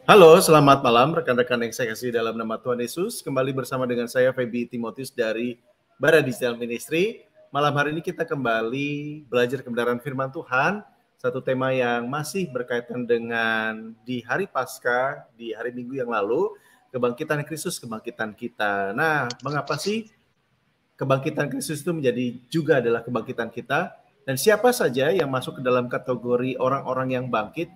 Halo, selamat malam rekan-rekan yang saya kasih dalam nama Tuhan Yesus. Kembali bersama dengan saya Feby Timotius dari Bara Digital Ministry. Malam hari ini kita kembali belajar kebenaran firman Tuhan. Satu tema yang masih berkaitan dengan di hari Paskah, di hari Minggu yang lalu, kebangkitan Kristus, kebangkitan kita. Nah, mengapa sih kebangkitan Kristus itu menjadi juga adalah kebangkitan kita? Dan siapa saja yang masuk ke dalam kategori orang-orang yang bangkit?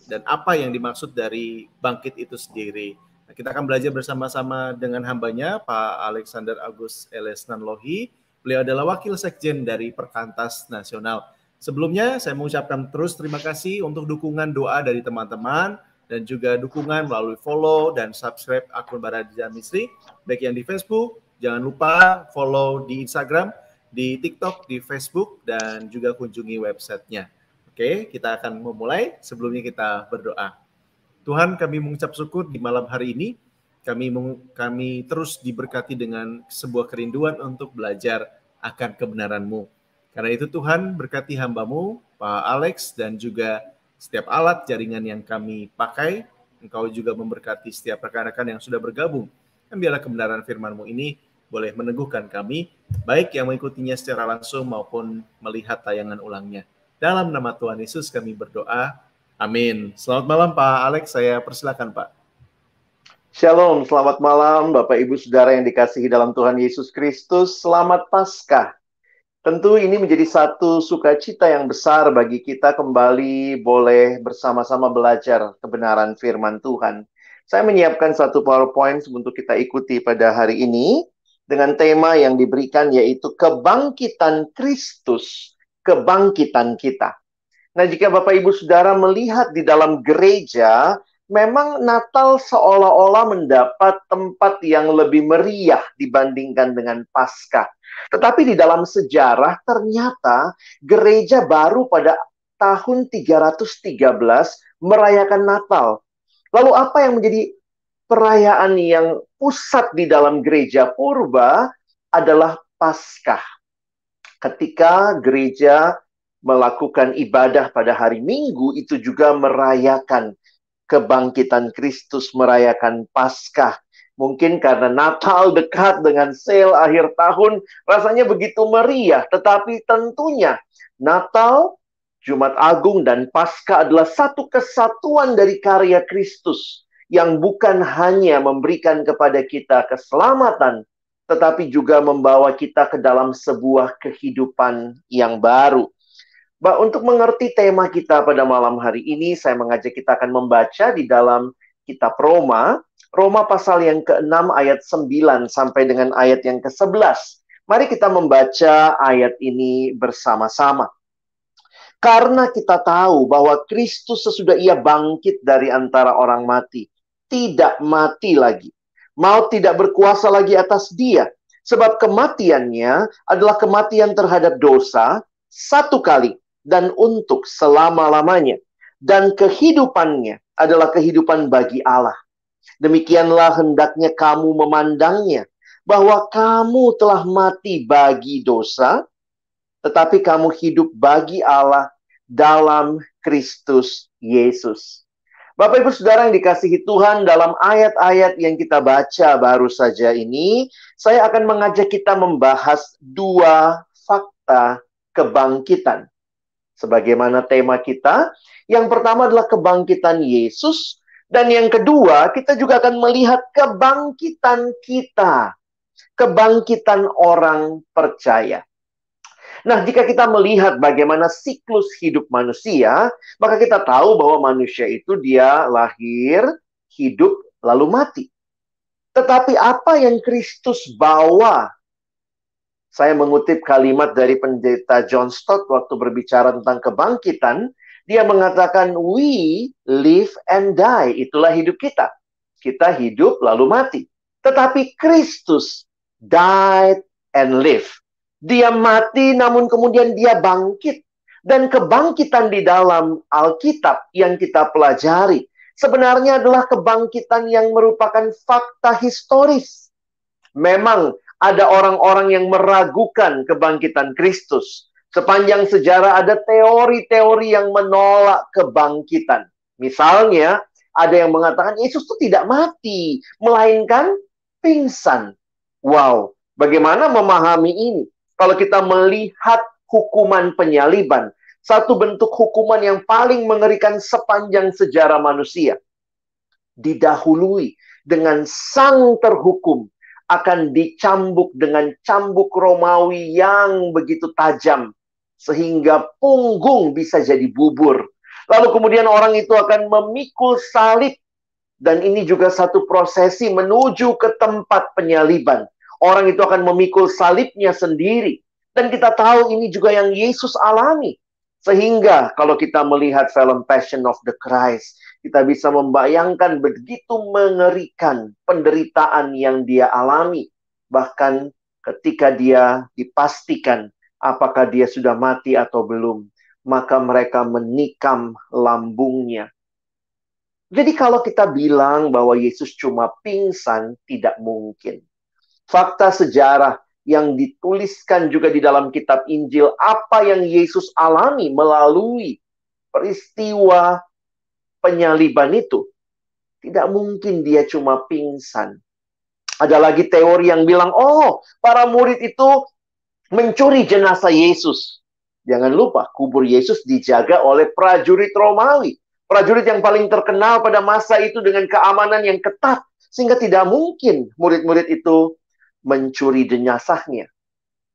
Dan apa yang dimaksud dari bangkit itu sendiri. Nah, kita akan belajar bersama-sama dengan hambanya, Pak Alexander Agus Elesnan Lohi. Beliau adalah Wakil Sekjen dari Perkantas Nasional. Sebelumnya, saya mengucapkan terus terima kasih untuk dukungan doa dari teman-teman, dan juga dukungan melalui follow dan subscribe akun Bara Digital Ministry, baik yang di Facebook, jangan lupa follow di Instagram, di TikTok, di Facebook, dan juga kunjungi websitenya. Oke, kita akan memulai. Sebelumnya kita berdoa. Tuhan, kami mengucap syukur di malam hari ini. Kami terus diberkati dengan sebuah kerinduan untuk belajar akan kebenaran-Mu. Karena itu Tuhan, berkati hamba-Mu, Pak Alex, dan juga setiap alat jaringan yang kami pakai. Engkau juga memberkati setiap rekan-rekan yang sudah bergabung. Dan biarlah kebenaran firman-Mu ini boleh meneguhkan kami, baik yang mengikutinya secara langsung maupun melihat tayangan ulangnya. Dalam nama Tuhan Yesus kami berdoa. Amin. Selamat malam Pak Alex, saya persilakan Pak. Shalom, selamat malam Bapak Ibu Saudara yang dikasihi dalam Tuhan Yesus Kristus. Selamat Paskah. Tentu ini menjadi satu sukacita yang besar bagi kita kembali boleh bersama-sama belajar kebenaran firman Tuhan. Saya menyiapkan satu PowerPoint untuk kita ikuti pada hari ini dengan tema yang diberikan yaitu kebangkitan Kristus, kebangkitan kita. Nah, jika Bapak Ibu Saudara melihat di dalam gereja, memang Natal seolah-olah mendapat tempat yang lebih meriah dibandingkan dengan Paskah. Tetapi di dalam sejarah ternyata gereja baru pada tahun 313 merayakan Natal. Lalu apa yang menjadi perayaan yang pusat di dalam gereja purba adalah Paskah. Ketika gereja melakukan ibadah pada hari Minggu, itu juga merayakan kebangkitan Kristus, merayakan Paskah. Mungkin karena Natal dekat dengan sale akhir tahun, rasanya begitu meriah. Tetapi tentunya Natal, Jumat Agung, dan Paskah adalah satu kesatuan dari karya Kristus yang bukan hanya memberikan kepada kita keselamatan, tetapi juga membawa kita ke dalam sebuah kehidupan yang baru. Untuk mengerti tema kita pada malam hari ini, saya mengajak kita akan membaca di dalam kitab Roma pasal yang ke-6 ayat 9 sampai dengan ayat yang ke-11. Mari kita membaca ayat ini bersama-sama. Karena kita tahu bahwa Kristus sesudah ia bangkit dari antara orang mati, tidak mati lagi. Maut tidak berkuasa lagi atas dia. Sebab kematiannya adalah kematian terhadap dosa satu kali dan untuk selama-lamanya. Dan kehidupannya adalah kehidupan bagi Allah. Demikianlah hendaknya kamu memandangnya, bahwa kamu telah mati bagi dosa, tetapi kamu hidup bagi Allah dalam Kristus Yesus. Bapak Ibu Saudara yang dikasihi Tuhan, dalam ayat-ayat yang kita baca baru saja ini, saya akan mengajak kita membahas dua fakta kebangkitan. Sebagaimana tema kita, yang pertama adalah kebangkitan Yesus, dan yang kedua, kita juga akan melihat kebangkitan kita, kebangkitan orang percaya. Nah, jika kita melihat bagaimana siklus hidup manusia, maka kita tahu bahwa manusia itu dia lahir, hidup, lalu mati. Tetapi apa yang Kristus bawa? Saya mengutip kalimat dari pendeta John Stott waktu berbicara tentang kebangkitan. Dia mengatakan, we live and die. Itulah hidup kita. Kita hidup lalu mati. Tetapi Kristus died and live. Dia mati namun kemudian dia bangkit. Dan kebangkitan di dalam Alkitab yang kita pelajari sebenarnya adalah kebangkitan yang merupakan fakta historis. Memang ada orang-orang yang meragukan kebangkitan Kristus. Sepanjang sejarah ada teori-teori yang menolak kebangkitan. Misalnya, Ada yang mengatakan Yesus itu tidak mati, melainkan pingsan. Wow, bagaimana memahami ini? Kalau kita melihat hukuman penyaliban, satu bentuk hukuman yang paling mengerikan sepanjang sejarah manusia, didahului dengan sang terhukum akan dicambuk dengan cambuk Romawi yang begitu tajam sehingga punggung bisa jadi bubur. Lalu kemudian orang itu akan memikul salib, dan ini juga satu prosesi menuju ke tempat penyaliban. Orang itu akan memikul salibnya sendiri, dan kita tahu ini juga yang Yesus alami. Sehingga kalau kita melihat film Passion of the Christ, kita bisa membayangkan begitu mengerikan penderitaan yang dia alami. Bahkan ketika dia dipastikan apakah dia sudah mati atau belum, maka mereka menikam lambungnya. Jadi kalau kita bilang bahwa Yesus cuma pingsan, tidak mungkin. Fakta sejarah yang dituliskan juga di dalam kitab Injil, apa yang Yesus alami melalui peristiwa penyaliban itu, tidak mungkin dia cuma pingsan. Ada lagi teori yang bilang, oh, para murid itu mencuri jenazah Yesus. Jangan lupa, kubur Yesus dijaga oleh prajurit Romawi. Prajurit yang paling terkenal pada masa itu dengan keamanan yang ketat. Sehingga tidak mungkin murid-murid itu mencuri jenazahnya.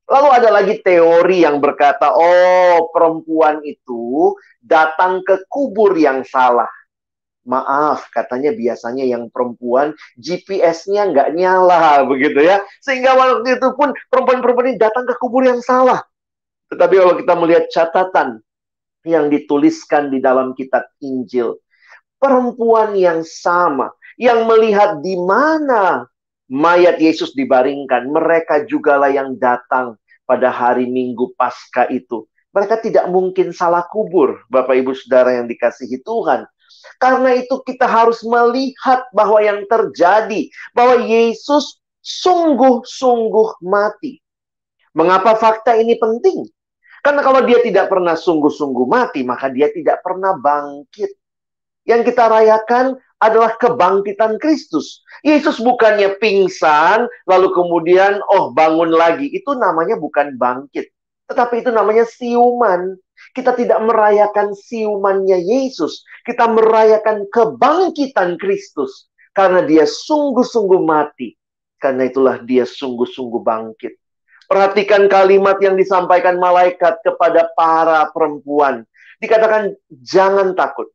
Lalu ada lagi teori yang berkata, oh, perempuan itu datang ke kubur yang salah. Maaf, katanya biasanya yang perempuan GPS-nya nggak nyala, begitu ya. Sehingga waktu itu pun perempuan-perempuan ini datang ke kubur yang salah. Tetapi kalau kita melihat catatan yang dituliskan di dalam kitab Injil, perempuan yang sama, yang melihat di mana mayat Yesus dibaringkan, mereka jugalah yang datang pada hari Minggu Paskah itu. Mereka tidak mungkin salah kubur, Bapak Ibu Saudara yang dikasihi Tuhan. Karena itu kita harus melihat bahwa yang terjadi, bahwa Yesus sungguh-sungguh mati. Mengapa fakta ini penting? Karena kalau dia tidak pernah sungguh-sungguh mati, maka dia tidak pernah bangkit. Yang kita rayakan adalah kebangkitan Kristus. Yesus bukannya pingsan, lalu kemudian, oh, bangun lagi. Itu namanya bukan bangkit. Tetapi itu namanya siuman. Kita tidak merayakan siumannya Yesus. Kita merayakan kebangkitan Kristus. Karena dia sungguh-sungguh mati. Karena itulah dia sungguh-sungguh bangkit. Perhatikan kalimat yang disampaikan malaikat kepada para perempuan. Dikatakan, jangan takut.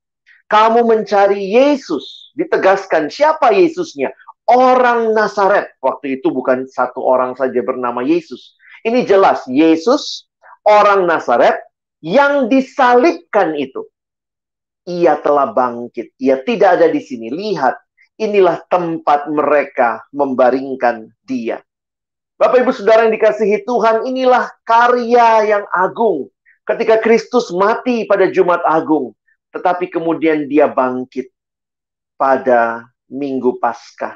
Kamu mencari Yesus. Ditegaskan, siapa Yesusnya? Orang Nazaret. Waktu itu bukan satu orang saja bernama Yesus. Ini jelas, Yesus, orang Nazaret, yang disalibkan itu. Ia telah bangkit. Ia tidak ada di sini. Lihat, inilah tempat mereka membaringkan dia. Bapak Ibu Saudara yang dikasihi Tuhan, inilah karya yang agung. Ketika Kristus mati pada Jumat Agung, tetapi kemudian dia bangkit pada Minggu Paskah.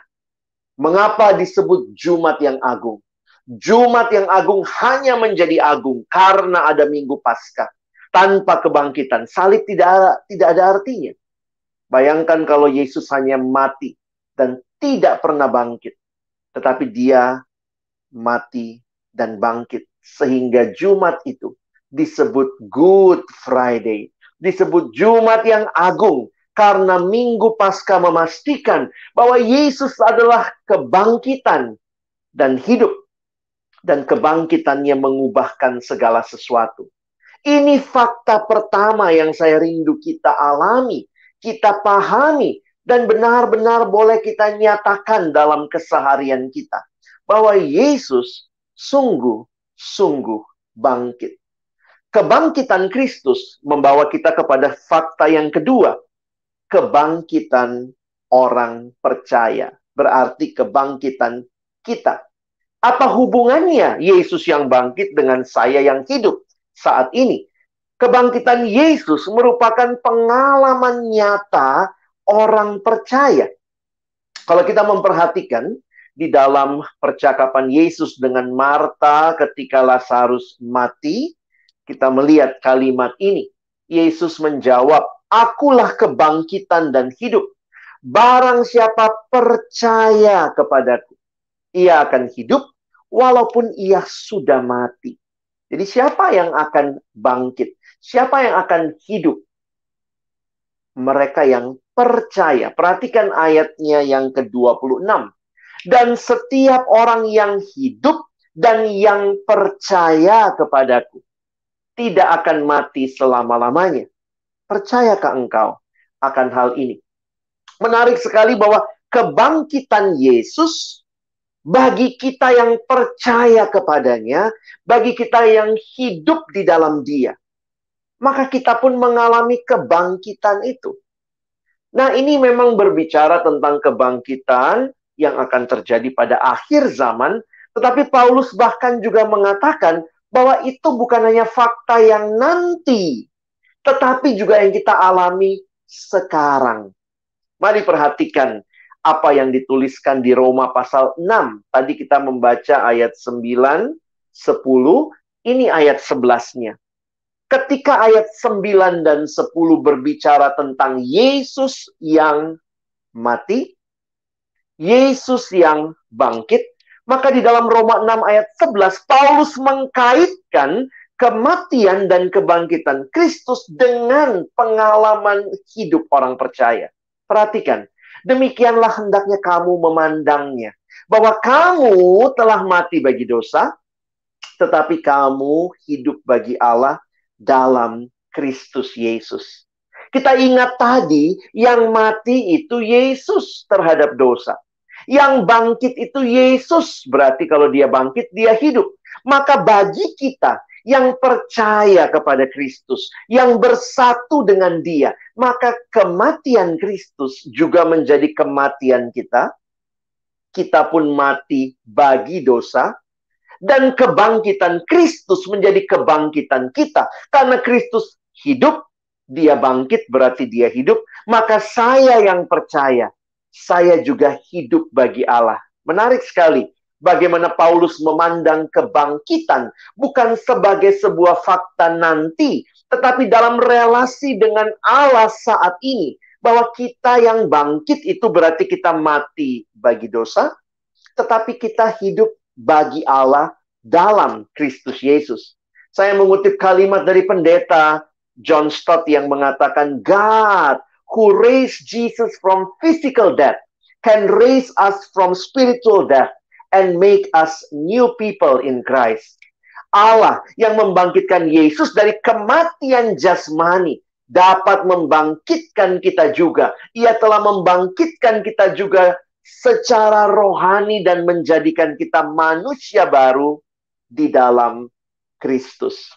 Mengapa disebut Jumat yang agung? Jumat yang agung hanya menjadi agung karena ada Minggu Paskah. Tanpa kebangkitan, salib tidak ada artinya. Bayangkan kalau Yesus hanya mati dan tidak pernah bangkit. Tetapi dia mati dan bangkit. Sehingga Jumat itu disebut Good Friday. Disebut Jumat yang agung. Karena Minggu Paskah memastikan bahwa Yesus adalah kebangkitan dan hidup. Dan kebangkitannya mengubahkan segala sesuatu. Ini fakta pertama yang saya rindu kita alami, kita pahami, dan benar-benar boleh kita nyatakan dalam keseharian kita. Bahwa Yesus sungguh-sungguh bangkit. Kebangkitan Kristus membawa kita kepada fakta yang kedua. Kebangkitan orang percaya. Berarti kebangkitan kita. Apa hubungannya Yesus yang bangkit dengan saya yang hidup saat ini? Kebangkitan Yesus merupakan pengalaman nyata orang percaya. Kalau kita memperhatikan di dalam percakapan Yesus dengan Marta ketika Lazarus mati, kita melihat kalimat ini. Yesus menjawab, akulah kebangkitan dan hidup. barang siapa percaya kepadaku, ia akan hidup walaupun ia sudah mati. Jadi siapa yang akan bangkit? Siapa yang akan hidup? Mereka yang percaya. Perhatikan ayatnya yang ke-26. Dan setiap orang yang hidup dan yang percaya kepadaku tidak akan mati selama-lamanya. Percayakah engkau akan hal ini? Menarik sekali bahwa kebangkitan Yesus bagi kita yang percaya kepadanya, bagi kita yang hidup di dalam Dia, maka kita pun mengalami kebangkitan itu. Nah, ini memang berbicara tentang kebangkitan yang akan terjadi pada akhir zaman, tetapi Paulus bahkan juga mengatakan bahwa itu bukan hanya fakta yang nanti, tetapi juga yang kita alami sekarang. Mari perhatikan apa yang dituliskan di Roma pasal 6. Tadi kita membaca ayat 9, 10, ini ayat 11-nya. Ketika ayat 9 dan 10 berbicara tentang Yesus yang mati, Yesus yang bangkit, maka di dalam Roma 6 ayat 11, Paulus mengkaitkan kematian dan kebangkitan Kristus dengan pengalaman hidup orang percaya. Perhatikan, demikianlah hendaknya kamu memandangnya, bahwa kamu telah mati bagi dosa, tetapi kamu hidup bagi Allah dalam Kristus Yesus. Kita ingat tadi, yang mati itu Yesus terhadap dosa. Yang bangkit itu Yesus, berarti kalau dia bangkit, dia hidup. Maka bagi kita yang percaya kepada Kristus, yang bersatu dengan Dia, maka kematian Kristus juga menjadi kematian kita. Kita pun mati bagi dosa, dan kebangkitan Kristus menjadi kebangkitan kita. Karena Kristus hidup, Dia bangkit berarti Dia hidup. Maka saya yang percaya, saya juga hidup bagi Allah. Menarik sekali bagaimana Paulus memandang kebangkitan bukan sebagai sebuah fakta nanti, tetapi dalam relasi dengan Allah saat ini. Bahwa kita yang bangkit itu berarti kita mati bagi dosa, tetapi kita hidup bagi Allah dalam Kristus Yesus. Saya mengutip kalimat dari pendeta John Stott yang mengatakan, God who raised Jesus from physical death can raise us from spiritual death and make us new people in Christ. Allah yang membangkitkan Yesus dari kematian jasmani dapat membangkitkan kita juga. Ia telah membangkitkan kita juga secara rohani dan menjadikan kita manusia baru di dalam Kristus.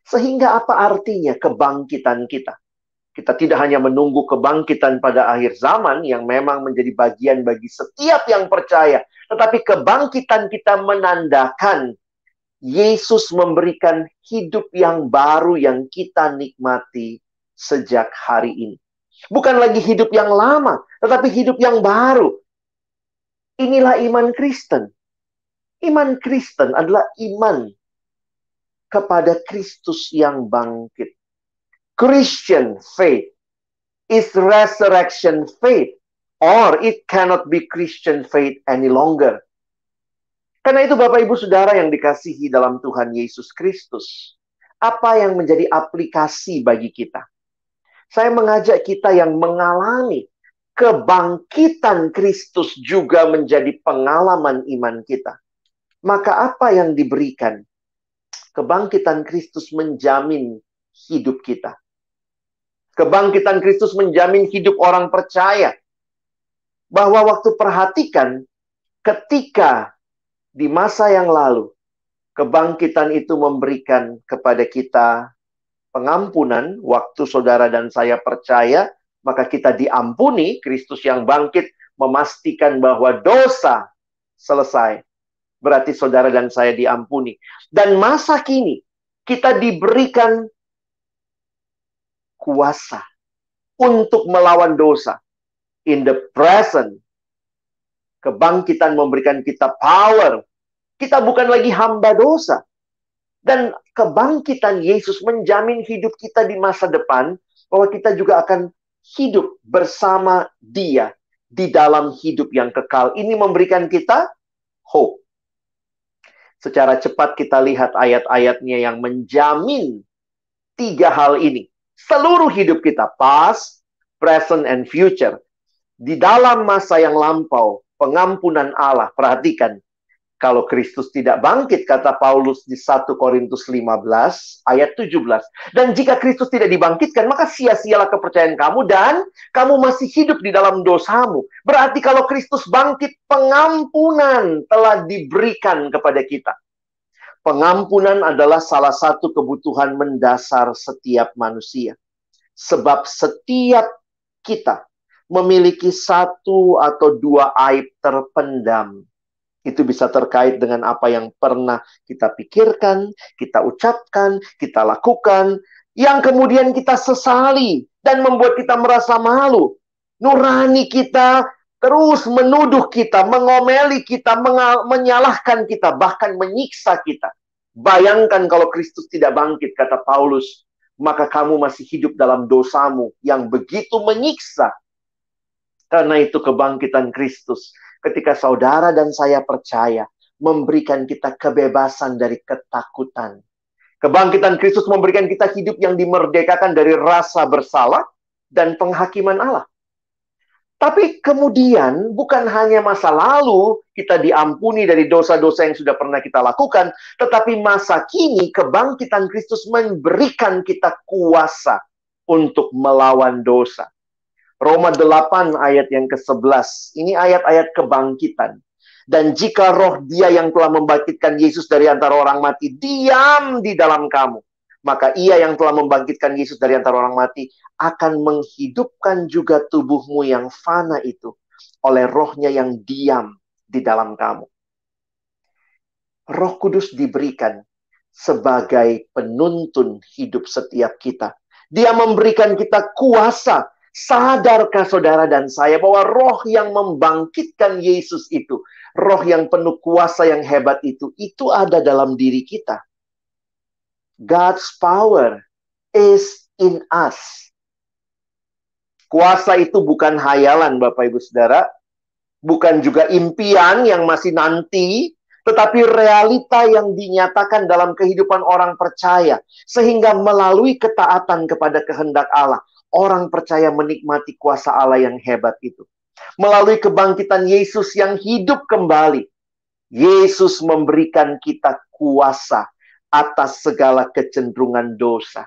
Sehingga apa artinya kebangkitan kita? Kita tidak hanya menunggu kebangkitan pada akhir zaman yang memang menjadi bagian bagi setiap yang percaya, tetapi kebangkitan kita menandakan Yesus memberikan hidup yang baru yang kita nikmati sejak hari ini. Bukan lagi hidup yang lama, tetapi hidup yang baru. Inilah iman Kristen. Iman Kristen adalah iman kepada Kristus yang bangkit. Christian faith is resurrection faith, or it cannot be Christian faith any longer. Karena itu Bapak Ibu Saudara yang dikasihi dalam Tuhan Yesus Kristus, apa yang menjadi aplikasi bagi kita? Saya mengajak kita yang mengalami kebangkitan Kristus juga menjadi pengalaman iman kita. Maka apa yang diberikan? Kebangkitan Kristus menjamin hidup kita. Kebangkitan Kristus menjamin hidup orang percaya. Bahwa waktu perhatikan, ketika di masa yang lalu, kebangkitan itu memberikan kepada kita pengampunan. Waktu saudara dan saya percaya, maka kita diampuni. Kristus yang bangkit memastikan bahwa dosa selesai. Berarti saudara dan saya diampuni. Dan masa kini, kita diberikan kuasa untuk melawan dosa. In the present, kebangkitan memberikan kita power. Kita bukan lagi hamba dosa. Dan kebangkitan Yesus menjamin hidup kita di masa depan, bahwa kita juga akan hidup bersama Dia di dalam hidup yang kekal. Ini memberikan kita hope. Secara cepat kita lihat ayat-ayatnya yang menjamin 3 hal ini. Seluruh hidup kita, past, present, and future. Di dalam masa yang lampau, pengampunan Allah. Perhatikan, kalau Kristus tidak bangkit, kata Paulus di 1 Korintus 15 ayat 17. Dan jika Kristus tidak dibangkitkan, maka sia-sialah kepercayaan kamu dan kamu masih hidup di dalam dosamu. Berarti kalau Kristus bangkit, pengampunan telah diberikan kepada kita. Pengampunan adalah salah satu kebutuhan mendasar setiap manusia. Sebab setiap kita memiliki 1 atau 2 aib terpendam. Itu bisa terkait dengan apa yang pernah kita pikirkan, kita ucapkan, kita lakukan, yang kemudian kita sesali dan membuat kita merasa malu. Nurani kita terus menuduh kita, mengomeli kita, menyalahkan kita, bahkan menyiksa kita. Bayangkan kalau Kristus tidak bangkit, kata Paulus, maka kamu masih hidup dalam dosamu yang begitu menyiksa. Karena itu kebangkitan Kristus, ketika saudara dan saya percaya, memberikan kita kebebasan dari ketakutan. Kebangkitan Kristus memberikan kita hidup yang dimerdekakan dari rasa bersalah dan penghakiman Allah. Tapi kemudian bukan hanya masa lalu kita diampuni dari dosa-dosa yang sudah pernah kita lakukan, tetapi masa kini kebangkitan Kristus memberikan kita kuasa untuk melawan dosa. Roma 8 ayat yang ke-11. Ini ayat-ayat kebangkitan. Dan jika roh Dia yang telah membangkitkan Yesus dari antara orang mati diam di dalam kamu, maka Ia yang telah membangkitkan Yesus dari antara orang mati akan menghidupkan juga tubuhmu yang fana itu oleh rohnya yang diam di dalam kamu. Roh Kudus diberikan sebagai penuntun hidup setiap kita. Dia memberikan kita kuasa. Sadarkah saudara dan saya bahwa roh yang membangkitkan Yesus itu, roh yang penuh kuasa yang hebat itu ada dalam diri kita. God's power is in us. Kuasa itu bukan hayalan, Bapak Ibu Saudara. Bukan juga impian yang masih nanti, tetapi realita yang dinyatakan dalam kehidupan orang percaya. Sehingga melalui ketaatan kepada kehendak Allah, orang percaya menikmati kuasa Allah yang hebat itu. Melalui kebangkitan Yesus yang hidup kembali, Yesus memberikan kita kuasa atas segala kecenderungan dosa.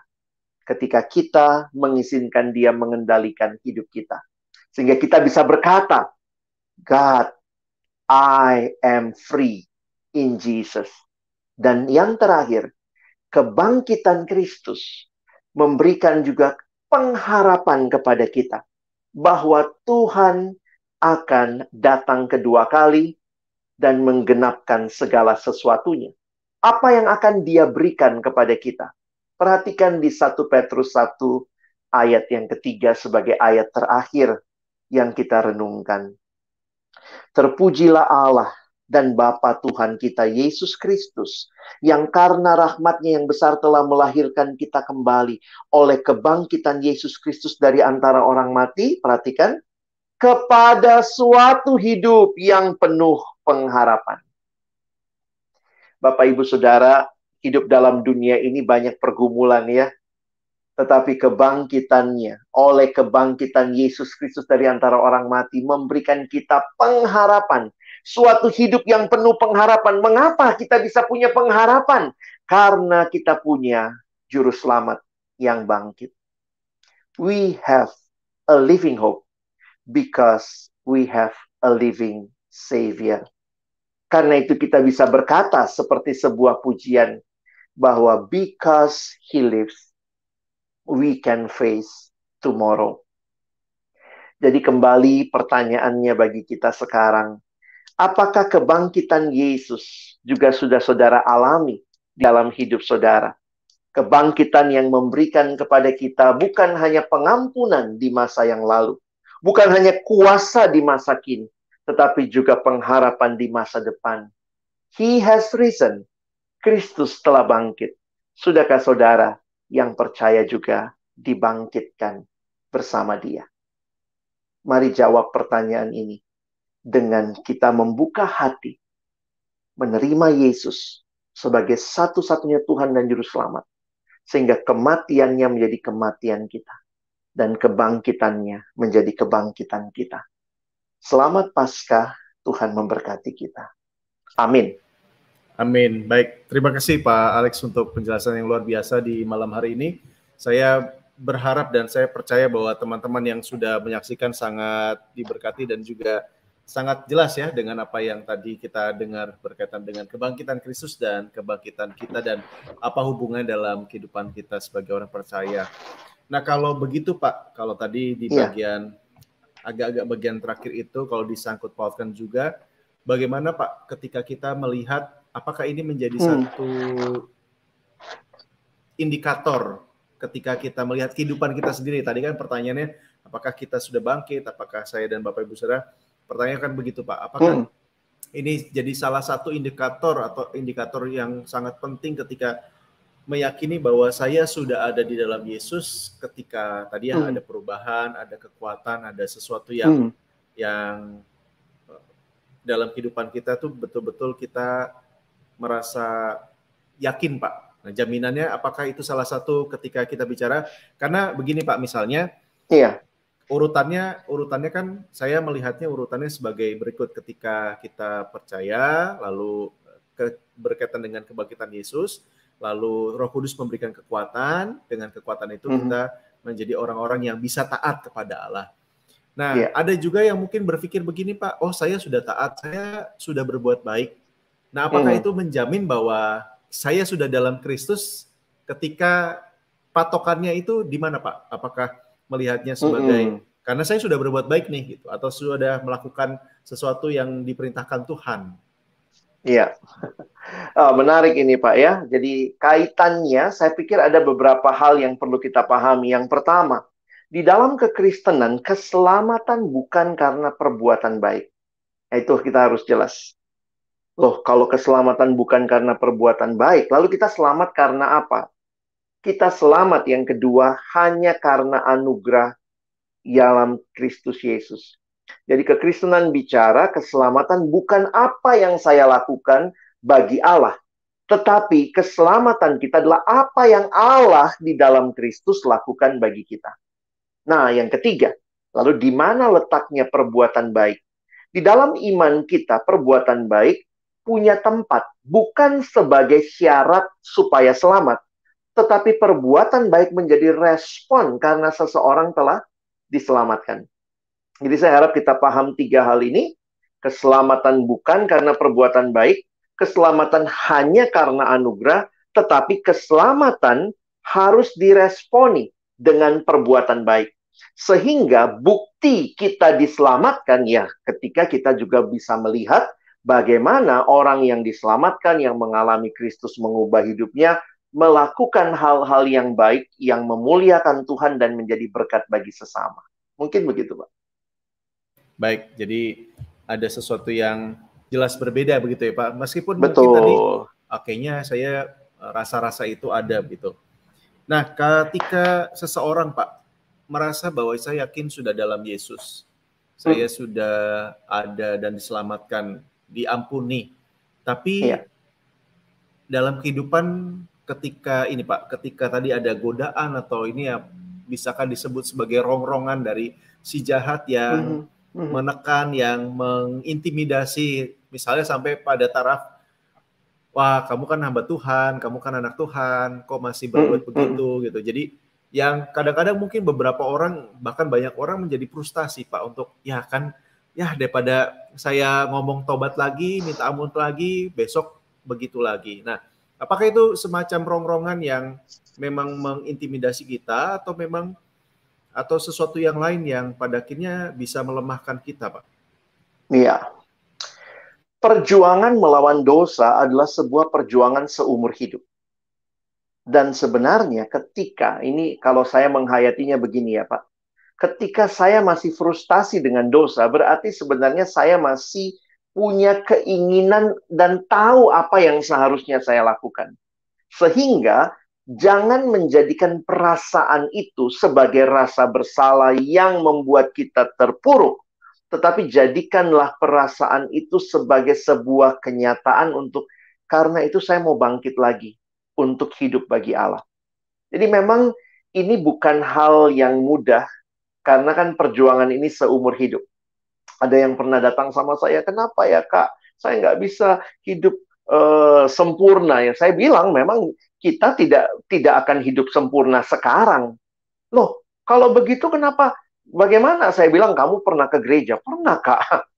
Ketika kita mengizinkan Dia mengendalikan hidup kita. Sehingga kita bisa berkata, God, I am free in Jesus. Dan yang terakhir, kebangkitan Kristus memberikan juga pengharapan kepada kita bahwa Tuhan akan datang kedua kali dan menggenapkan segala sesuatunya. Apa yang akan Dia berikan kepada kita? Perhatikan di 1 Petrus 1 ayat yang ketiga sebagai ayat terakhir yang kita renungkan. Terpujilah Allah dan Bapa Tuhan kita Yesus Kristus, yang karena rahmat-Nya yang besar telah melahirkan kita kembali oleh kebangkitan Yesus Kristus dari antara orang mati, perhatikan, kepada suatu hidup yang penuh pengharapan. Bapak Ibu Saudara, hidup dalam dunia ini banyak pergumulan ya. Tetapi kebangkitannya, oleh kebangkitan Yesus Kristus dari antara orang mati, memberikan kita pengharapan. Suatu hidup yang penuh pengharapan. Mengapa kita bisa punya pengharapan? Karena kita punya Juru Selamat yang bangkit. We have a living hope because we have a living Savior. Karena itu kita bisa berkata seperti sebuah pujian, bahwa because He lives, we can face tomorrow. Jadi kembali pertanyaannya bagi kita sekarang, apakah kebangkitan Yesus juga sudah saudara alami dalam hidup saudara? Kebangkitan yang memberikan kepada kita bukan hanya pengampunan di masa yang lalu, bukan hanya kuasa di masa kini, tetapi juga pengharapan di masa depan. He has risen. Kristus telah bangkit. Sudahkah saudara yang percaya juga dibangkitkan bersama Dia? Mari jawab pertanyaan ini dengan kita membuka hati, menerima Yesus sebagai satu-satunya Tuhan dan Juru Selamat. Sehingga kematiannya menjadi kematian kita. Dan kebangkitannya menjadi kebangkitan kita. Selamat Paskah, Tuhan memberkati kita. Amin. Amin. Baik, terima kasih Pak Alex untuk penjelasan yang luar biasa di malam hari ini. Saya berharap dan saya percaya bahwa teman-teman yang sudah menyaksikan sangat diberkati dan juga sangat jelas ya dengan apa yang tadi kita dengar berkaitan dengan kebangkitan Kristus dan kebangkitan kita dan apa hubungannya dalam kehidupan kita sebagai orang percaya. Nah kalau begitu Pak, kalau tadi di bagian agak-agak bagian terakhir itu kalau disangkut pautkan juga, bagaimana Pak ketika kita melihat apakah ini menjadi satu indikator ketika kita melihat kehidupan kita sendiri? Tadi kan pertanyaannya, apakah kita sudah bangkit? Apakah saya dan Bapak Ibu Saudara? Pertanyaan kan begitu Pak. Apakah ini jadi salah satu indikator atau indikator yang sangat penting ketika meyakini bahwa saya sudah ada di dalam Yesus ketika tadi ya ada perubahan, ada kekuatan, ada sesuatu yang dalam kehidupan kita tuh betul-betul kita merasa yakin Pak. Nah, jaminannya apakah itu salah satu ketika kita bicara, karena begini Pak, misalnya urutannya kan saya melihatnya urutannya sebagai berikut. Ketika kita percaya, lalu berkaitan dengan kebangkitan Yesus, lalu Roh Kudus memberikan kekuatan, dengan kekuatan itu kita menjadi orang-orang yang bisa taat kepada Allah. Nah, ada juga yang mungkin berpikir begini Pak, oh saya sudah taat, saya sudah berbuat baik. Nah, apakah itu menjamin bahwa saya sudah dalam Kristus ketika patokannya itu di mana Pak? Apakah melihatnya sebagai karena saya sudah berbuat baik nih gitu, atau sudah melakukan sesuatu yang diperintahkan Tuhan? Iya, menarik ini Pak ya. Jadi kaitannya saya pikir ada beberapa hal yang perlu kita pahami. Yang pertama, di dalam kekristenan keselamatan bukan karena perbuatan baik. Nah, itu kita harus jelas. Loh, kalau keselamatan bukan karena perbuatan baik, lalu kita selamat karena apa? Kita selamat yang kedua hanya karena anugerah dalam Kristus Yesus. Jadi kekristenan bicara keselamatan bukan apa yang saya lakukan bagi Allah, tetapi keselamatan kita adalah apa yang Allah di dalam Kristus lakukan bagi kita. Nah, yang ketiga, lalu di mana letaknya perbuatan baik? Di dalam iman kita, perbuatan baik punya tempat, bukan sebagai syarat supaya selamat, tetapi perbuatan baik menjadi respon karena seseorang telah diselamatkan. Jadi saya harap kita paham tiga hal ini. Keselamatan bukan karena perbuatan baik, keselamatan hanya karena anugerah, tetapi keselamatan harus diresponi dengan perbuatan baik. Sehingga bukti kita diselamatkan ya ketika kita juga bisa melihat bagaimana orang yang diselamatkan, yang mengalami Kristus mengubah hidupnya, melakukan hal-hal yang baik, yang memuliakan Tuhan dan menjadi berkat bagi sesama. Mungkin begitu, Pak. Baik, jadi ada sesuatu yang jelas berbeda begitu ya Pak. Meskipun mungkin tadi, kayaknya saya rasa-rasa itu ada gitu. Nah, ketika seseorang Pak merasa bahwa saya yakin sudah dalam Yesus, saya sudah ada dan diselamatkan, diampuni. Tapi dalam kehidupan ketika ini Pak, ketika tadi ada godaan atau ini ya bisakah disebut sebagai rongrongan dari si jahat yang menekan, yang mengintimidasi, misalnya sampai pada taraf, wah kamu kan hamba Tuhan, kamu kan anak Tuhan, kok masih berbuat begitu gitu. Jadi yang kadang-kadang mungkin beberapa orang, bahkan banyak orang menjadi frustasi Pak untuk ya kan, ya daripada saya ngomong tobat lagi, minta ampun lagi, besok begitu lagi. Nah, apakah itu semacam rongrongan yang memang mengintimidasi kita atau memang atau sesuatu yang lain yang pada akhirnya bisa melemahkan kita, Pak? Iya. Perjuangan melawan dosa adalah sebuah perjuangan seumur hidup. Dan sebenarnya ketika, ini kalau saya menghayatinya begini ya Pak, ketika saya masih frustasi dengan dosa, berarti sebenarnya saya masih punya keinginan dan tahu apa yang seharusnya saya lakukan. Sehingga jangan menjadikan perasaan itu sebagai rasa bersalah yang membuat kita terpuruk, tetapi jadikanlah perasaan itu sebagai sebuah kenyataan untuk, karena itu saya mau bangkit lagi untuk hidup bagi Allah. Jadi memang ini bukan hal yang mudah, karena kan perjuangan ini seumur hidup. Ada yang pernah datang sama saya, kenapa ya Kak, saya nggak bisa hidup sempurna ya. Saya bilang memang kita tidak akan hidup sempurna sekarang. Loh, kalau begitu kenapa? Bagaimana? Saya bilang, kamu pernah ke gereja? Pernah, Kak.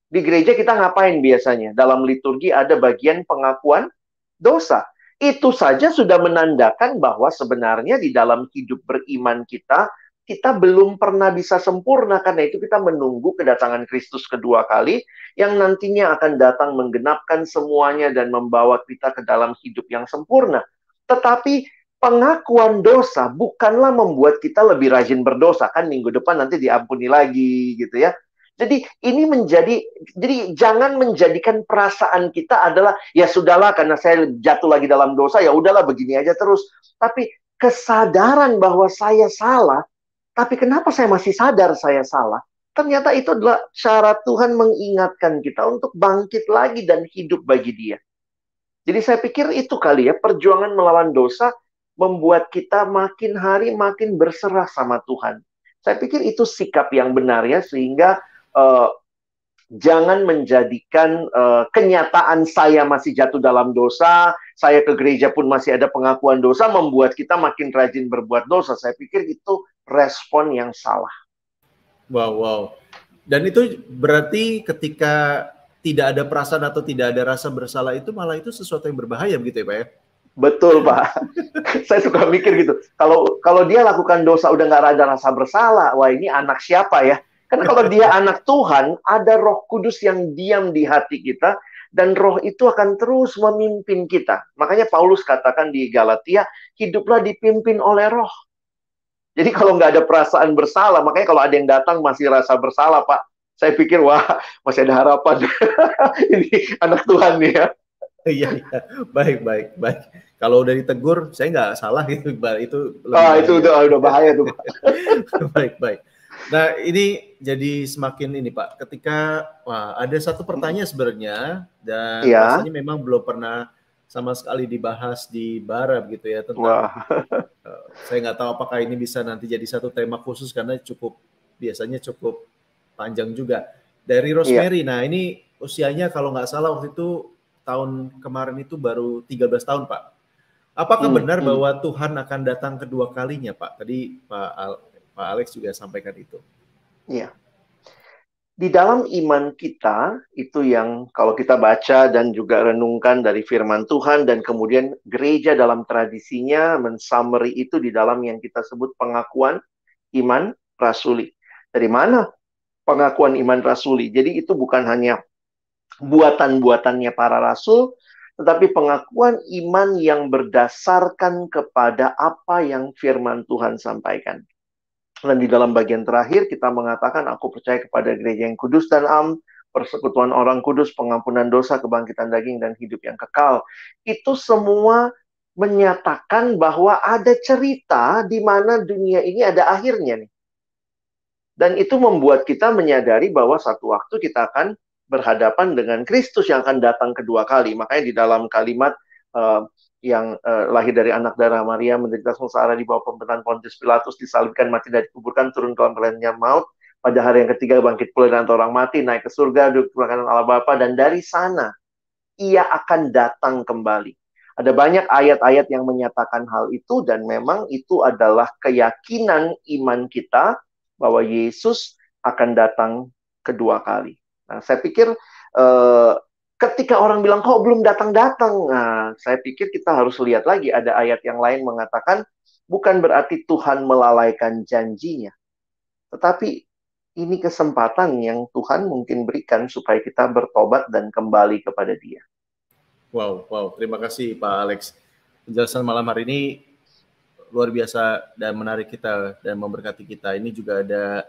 Di gereja kita ngapain biasanya? Dalam liturgi ada bagian pengakuan dosa. Itu saja sudah menandakan bahwa sebenarnya di dalam hidup beriman kita, kita belum pernah bisa sempurna. Karena itu kita menunggu kedatangan Kristus kedua kali, yang nantinya akan datang menggenapkan semuanya dan membawa kita ke dalam hidup yang sempurna. Tetapi pengakuan dosa bukanlah membuat kita lebih rajin berdosa. Kan minggu depan nanti diampuni lagi gitu ya. Jadi jadi jangan menjadikan perasaan kita adalah, ya sudahlah karena saya jatuh lagi dalam dosa, ya udahlah begini aja terus. Tapi kesadaran bahwa saya salah, tapi kenapa saya masih sadar saya salah? Ternyata itu adalah syarat Tuhan mengingatkan kita untuk bangkit lagi dan hidup bagi Dia. Jadi saya pikir itu kali ya, perjuangan melawan dosa membuat kita makin hari makin berserah sama Tuhan. Saya pikir itu sikap yang benar ya, sehingga jangan menjadikan kenyataan saya masih jatuh dalam dosa, saya ke gereja pun masih ada pengakuan dosa, membuat kita makin rajin berbuat dosa. Saya pikir itu respon yang salah. Wow, wow. Dan itu berarti ketika tidak ada perasaan atau tidak ada rasa bersalah itu malah itu sesuatu yang berbahaya begitu ya Pak ya? Betul Pak. Saya suka mikir gitu. Kalau dia lakukan dosa udah nggak ada rasa bersalah, wah ini anak siapa ya? Karena kalau dia anak Tuhan, ada Roh Kudus yang diam di hati kita, dan Roh itu akan terus memimpin kita. Makanya Paulus katakan di Galatia, hiduplah dipimpin oleh Roh. Jadi kalau nggak ada perasaan bersalah, makanya kalau ada yang datang masih rasa bersalah, Pak, saya pikir, wah, masih ada harapan. Ini anak Tuhan nih ya. Iya, baik. Kalau udah ditegur, saya nggak salah gitu, itu itu udah bahaya tuh. baik. Nah, ini jadi semakin ini Pak, ketika ada satu pertanyaan sebenarnya, dan rasanya memang belum pernah sama sekali dibahas di Bara gitu ya, tentang saya nggak tahu apakah ini bisa nanti jadi satu tema khusus, karena biasanya cukup panjang juga. Dari Rosemary, nah ini usianya kalau nggak salah waktu itu tahun kemarin itu baru 13 tahun Pak. Apakah benar bahwa Tuhan akan datang kedua kalinya Pak? Tadi Pak Alex juga sampaikan itu. Iya. Di dalam iman kita, itu yang kalau kita baca dan juga renungkan dari firman Tuhan, dan kemudian gereja dalam tradisinya mensummary itu di dalam yang kita sebut pengakuan iman rasuli. Dari mana pengakuan iman rasuli? Jadi itu bukan hanya buatan-buatannya para rasul, tetapi pengakuan iman yang berdasarkan kepada apa yang firman Tuhan sampaikan. Dan di dalam bagian terakhir kita mengatakan, aku percaya kepada gereja yang kudus dan am, persekutuan orang kudus, pengampunan dosa, kebangkitan daging, dan hidup yang kekal. Itu semua menyatakan bahwa ada cerita di mana dunia ini ada akhirnya nih. Dan itu membuat kita menyadari bahwa satu waktu kita akan berhadapan dengan Kristus yang akan datang kedua kali. Makanya di dalam kalimat yang lahir dari anak darah Maria, menderita sengsara di bawah pemerintahan Pontius Pilatus, disalibkan, mati dan dikuburkan, turun ke dalam kelennya maut, pada hari yang ketiga bangkit pulih dari antara orang mati, naik ke surga, duduk di kanan Allah Bapa, dan dari sana ia akan datang kembali. Ada banyak ayat-ayat yang menyatakan hal itu, dan memang itu adalah keyakinan iman kita bahwa Yesus akan datang kedua kali. Nah, saya pikir ketika orang bilang, kok belum datang-datang? Nah, saya pikir kita harus lihat lagi. Ada ayat yang lain mengatakan, bukan berarti Tuhan melalaikan janjinya. Tetapi ini kesempatan yang Tuhan mungkin berikan supaya kita bertobat dan kembali kepada Dia. Wow. Terima kasih Pak Alex. Penjelasan malam hari ini luar biasa dan menarik kita dan memberkati kita. Ini juga ada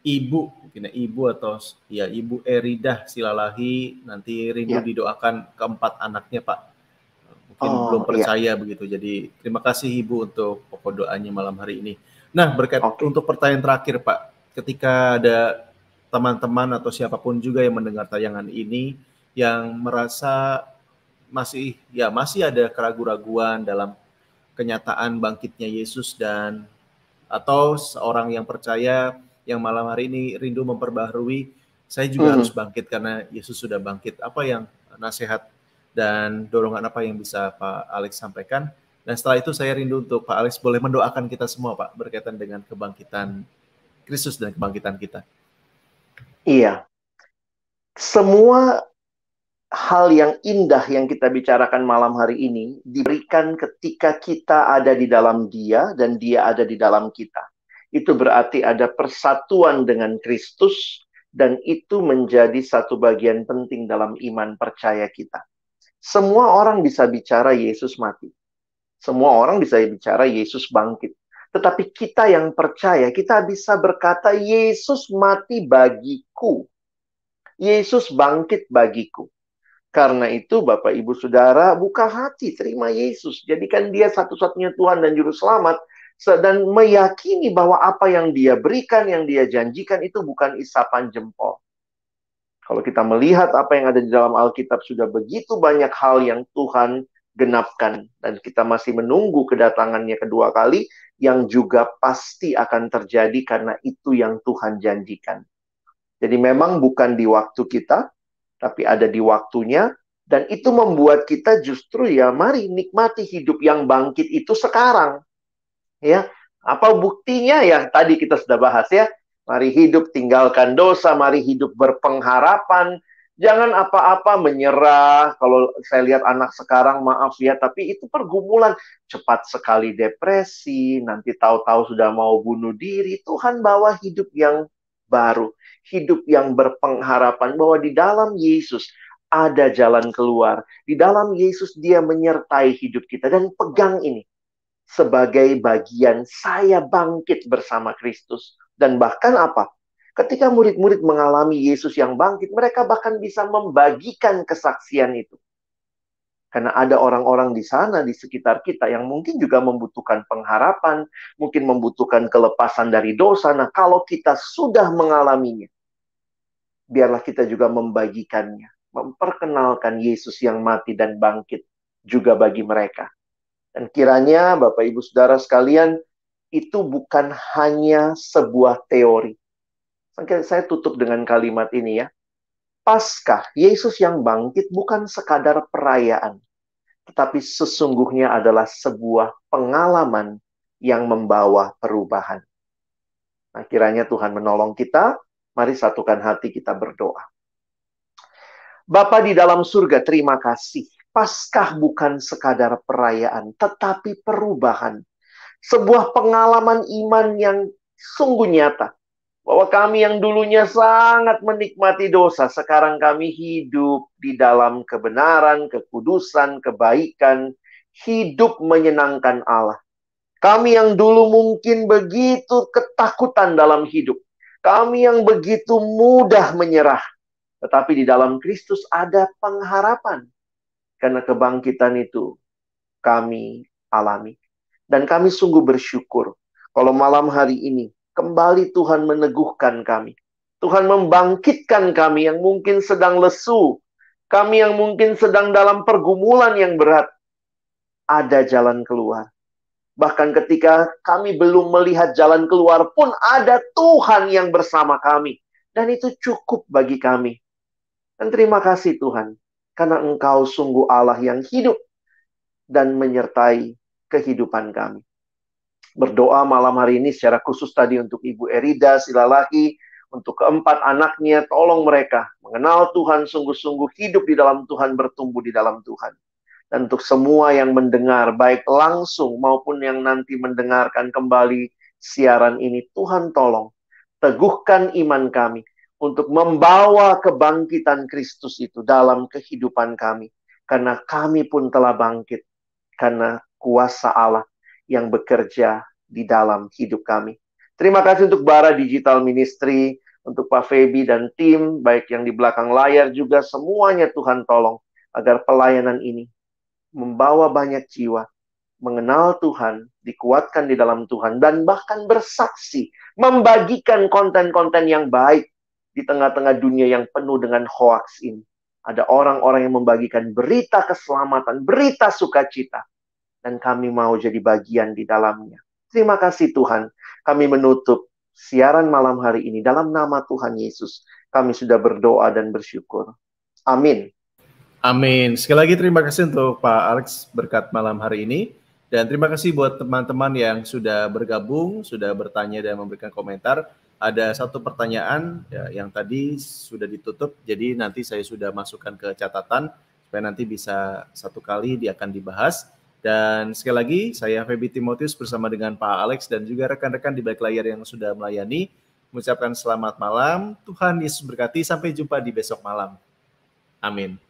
Ibu, mungkin Ibu atau ya Ibu Eridah Silalahi, nanti rindu didoakan keempat anaknya Pak. belum iya. percaya begitu. Jadi terima kasih Ibu untuk pokok doanya malam hari ini. Nah, untuk pertanyaan terakhir Pak, ketika ada teman-teman atau siapapun juga yang mendengar tayangan ini yang merasa masih ada keraguan-raguan dalam kenyataan bangkitnya Yesus, dan atau seorang yang percaya yang malam hari ini rindu memperbaharui, saya juga harus bangkit karena Yesus sudah bangkit. Apa yang nasihat dan dorongan apa yang bisa Pak Alex sampaikan? Dan setelah itu saya rindu untuk Pak Alex boleh mendoakan kita semua Pak berkaitan dengan kebangkitan Kristus dan kebangkitan kita. Iya. Semua hal yang indah yang kita bicarakan malam hari ini diberikan ketika kita ada di dalam Dia dan Dia ada di dalam kita. Itu berarti ada persatuan dengan Kristus, dan itu menjadi satu bagian penting dalam iman percaya kita. Semua orang bisa bicara Yesus mati. Semua orang bisa bicara Yesus bangkit. Tetapi kita yang percaya, kita bisa berkata Yesus mati bagiku. Yesus bangkit bagiku. Karena itu Bapak Ibu Saudara, buka hati, terima Yesus. Jadikan Dia satu-satunya Tuhan dan Juru Selamat. Dan meyakini bahwa apa yang Dia berikan, yang Dia janjikan itu bukan isapan jempol. Kalau kita melihat apa yang ada di dalam Alkitab, sudah begitu banyak hal yang Tuhan genapkan. Dan kita masih menunggu kedatangannya kedua kali, yang juga pasti akan terjadi karena itu yang Tuhan janjikan. Jadi memang bukan di waktu kita, tapi ada di waktunya. Dan itu membuat kita justru mari nikmati hidup yang bangkit itu sekarang. Ya, apa buktinya ya? Tadi kita sudah bahas ya. Mari hidup tinggalkan dosa, mari hidup berpengharapan. Jangan apa-apa menyerah. Kalau saya lihat anak sekarang, maaf ya, tapi itu pergumulan. Cepat sekali depresi, nanti tahu-tahu sudah mau bunuh diri. Tuhan bawa hidup yang baru, hidup yang berpengharapan bahwa di dalam Yesus ada jalan keluar. Di dalam Yesus Dia menyertai hidup kita. Dan pegang ini sebagai bagian saya bangkit bersama Kristus. Dan bahkan apa? Ketika murid-murid mengalami Yesus yang bangkit, mereka bahkan bisa membagikan kesaksian itu. Karena ada orang-orang di sana, di sekitar kita, yang mungkin juga membutuhkan pengharapan, mungkin membutuhkan kelepasan dari dosa. Nah, kalau kita sudah mengalaminya, biarlah kita juga membagikannya, memperkenalkan Yesus yang mati dan bangkit juga bagi mereka. Dan kiranya Bapak Ibu Saudara sekalian, itu bukan hanya sebuah teori. Saya tutup dengan kalimat ini ya. Paskah, Yesus yang bangkit bukan sekadar perayaan, tetapi sesungguhnya adalah sebuah pengalaman yang membawa perubahan. Nah, kiranya Tuhan menolong kita. Mari satukan hati kita berdoa. Bapa di dalam surga, terima kasih. Paskah bukan sekadar perayaan, tetapi perubahan. Sebuah pengalaman iman yang sungguh nyata. Bahwa kami yang dulunya sangat menikmati dosa, sekarang kami hidup di dalam kebenaran, kekudusan, kebaikan, hidup menyenangkan Allah. Kami yang dulu mungkin begitu ketakutan dalam hidup, kami yang begitu mudah menyerah, tetapi di dalam Kristus ada pengharapan. Karena kebangkitan itu kami alami. Dan kami sungguh bersyukur kalau malam hari ini kembali Tuhan meneguhkan kami. Tuhan membangkitkan kami yang mungkin sedang lesu. Kami yang mungkin sedang dalam pergumulan yang berat. Ada jalan keluar. Bahkan ketika kami belum melihat jalan keluar pun ada Tuhan yang bersama kami. Dan itu cukup bagi kami. Dan terima kasih Tuhan. Karena Engkau sungguh Allah yang hidup dan menyertai kehidupan kami. Berdoa malam hari ini secara khusus tadi untuk Ibu Erida Silalahi, untuk keempat anaknya, tolong mereka mengenal Tuhan sungguh-sungguh, hidup di dalam Tuhan, bertumbuh di dalam Tuhan. Dan untuk semua yang mendengar, baik langsung maupun yang nanti mendengarkan kembali siaran ini, Tuhan tolong teguhkan iman kami untuk membawa kebangkitan Kristus itu dalam kehidupan kami. Karena kami pun telah bangkit. Karena kuasa Allah yang bekerja di dalam hidup kami. Terima kasih untuk Bara Digital Ministry, untuk Pak Feby dan tim, baik yang di belakang layar juga, semuanya Tuhan tolong, agar pelayanan ini membawa banyak jiwa mengenal Tuhan, dikuatkan di dalam Tuhan, dan bahkan bersaksi, membagikan konten-konten yang baik di tengah-tengah dunia yang penuh dengan hoaks ini. Ada orang-orang yang membagikan berita keselamatan, berita sukacita, dan kami mau jadi bagian di dalamnya. Terima kasih Tuhan, kami menutup siaran malam hari ini dalam nama Tuhan Yesus. Kami sudah berdoa dan bersyukur. Amin. Amin. Sekali lagi terima kasih untuk Pak Alex berkat malam hari ini. Dan terima kasih buat teman-teman yang sudah bergabung, sudah bertanya dan memberikan komentar. Ada satu pertanyaan ya, yang tadi sudah ditutup, jadi nanti saya sudah masukkan ke catatan, supaya nanti bisa satu kali dia akan dibahas. Dan sekali lagi, saya Feby Timotius bersama dengan Pak Alex dan juga rekan-rekan di balik layar yang sudah melayani, mengucapkan selamat malam, Tuhan Yesus berkati, sampai jumpa di besok malam. Amin.